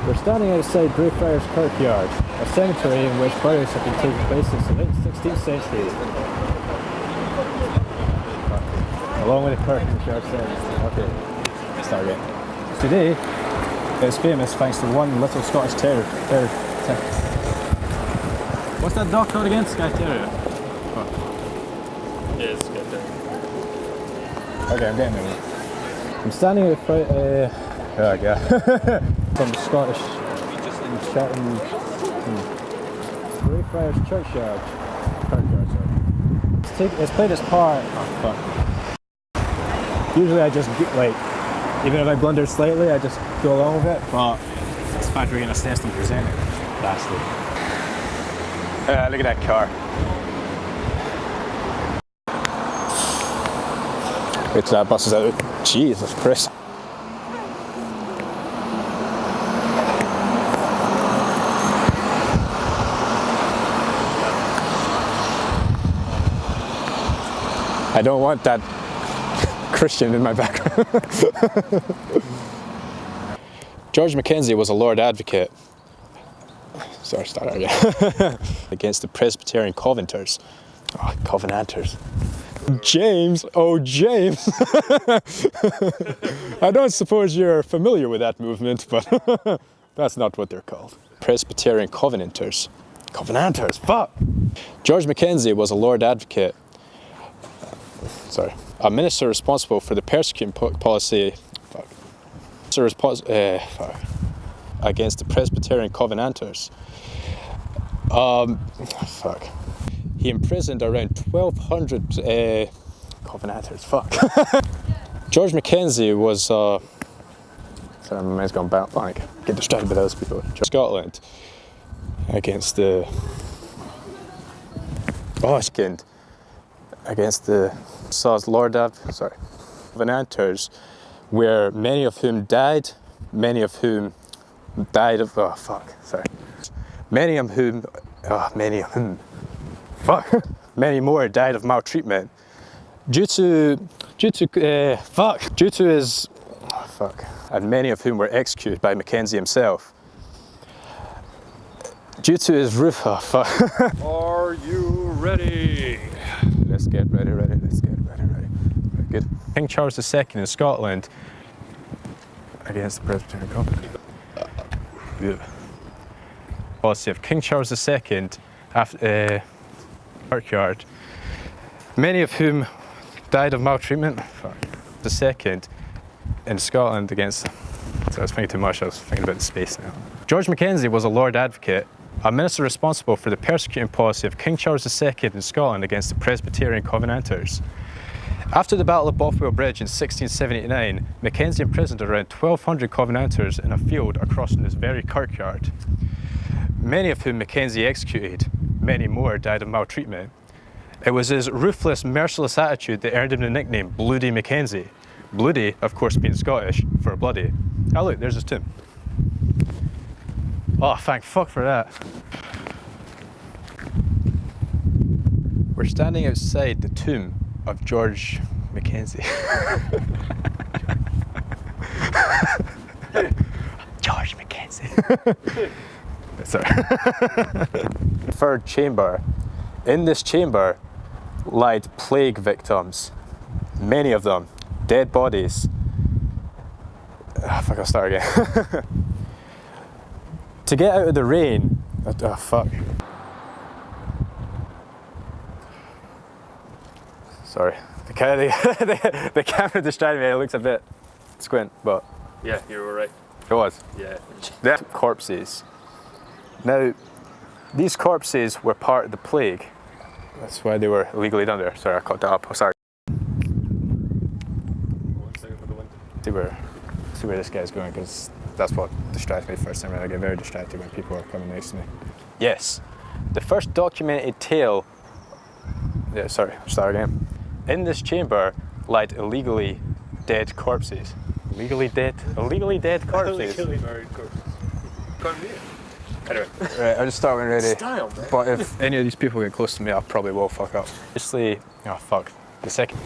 We're standing outside Greyfriars Kirkyard, a cemetery in which burials have been taking place since the late 16th century. Along with the kirk in the church says, okay, let's start again. Today, it's famous thanks to one little Scottish terrier. What's that dog called again? Skye Terrier? Oh. Yeah, Skye Terrier. Okay, I'm getting there. I'm standing out front, from Scottish Greyfriars Churchyard. Kirkyard, sorry. It's played its part. Oh, fuck. Usually I just get, like, even if I blunder slightly, I just go along with it. But it's fine for being assessed and presented. Lastly. Look at that car. Wait till that bus is out. Jesus Christ. I don't want that Christian in my background. George Mackenzie was a Lord Advocate. Sorry, start again. Against the Presbyterian Covenanters. Oh, Covenanters. James, oh James. I don't suppose you're familiar with that movement, but that's not what they're called. Presbyterian Covenanters. Covenanters, fuck! George Mackenzie was a Lord Advocate. A minister responsible for the persecution policy against the Presbyterian Covenanters. He imprisoned around 1,200 Covenanters. George Mackenzie was. Sorry, my mind's gone blank. Get distracted by those people. Scotland against the. Against the Covenanters, where many of whom died of many more died of maltreatment due to his and many of whom were executed by Mackenzie himself due to his roof. Are you ready? Let's get ready. Let's get ready. Very good. King Charles II in Scotland against the Presbyterian Covenant. Policy of King Charles II after Kirkyard, many of whom died of maltreatment. The second in Scotland against. So I was thinking too much. I was thinking about the space now. George Mackenzie was a Lord Advocate, a minister responsible for the persecuting policy of King Charles II in Scotland against the Presbyterian Covenanters. After the Battle of Bothwell Bridge in 1679, Mackenzie imprisoned around 1,200 Covenanters in a field across from this very kirkyard, many of whom Mackenzie executed. Many more died of maltreatment. It was his ruthless, merciless attitude that earned him the nickname Bloody Mackenzie. Bloody, of course, being Scottish for bloody. Oh look, there's his tomb. Oh, thank fuck for that. We're standing outside the tomb of George Mackenzie. George Mackenzie. Sorry. Third chamber. In this chamber lied plague victims. Many of them. Dead bodies. Fuck, I'll start again. To get out of the rain, Sorry, the camera distracted me. It looks a bit squint, but yeah, you were right. It was. Yeah. They're corpses. Now, these corpses were part of the plague. That's why they were illegally done there. Sorry, I caught that up. Oh, sorry. See where this guy's going, because that's what distracts me the first time. I get very distracted when people are coming next to me. Yes, the first documented tale. Yeah, sorry, start again. In this chamber lied illegally dead corpses. Illegally dead corpses. Illegally married corpses. Can't be it. Anyway. Right, I'll just start when ready. Style, man. But if any of these people get close to me, I probably will fuck up. Obviously, oh fuck, the second.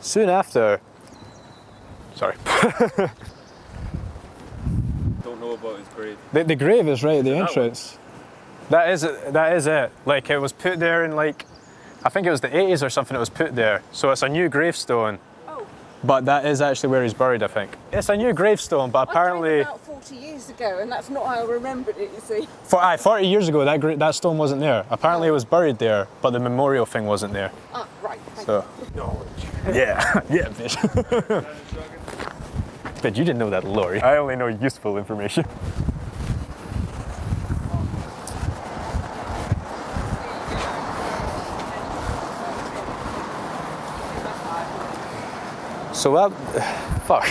Soon after, sorry. don't know about his grave. The grave is right at the That one? entrance. That is it. Like, it was put there in, like, I think it was the 80s or something. It was put there, so it's a new gravestone. Oh. But that is actually where he's buried, I think. It's a new gravestone, but apparently, I died about 40 years ago, and that's not how I remembered it. You see. 40 years ago, that stone wasn't there. Apparently, it was buried there, but the memorial thing wasn't there. Ah, right. Thank So, yeah, yeah, bitch. But you didn't know that, Laurie. I only know useful information. So that, fuck.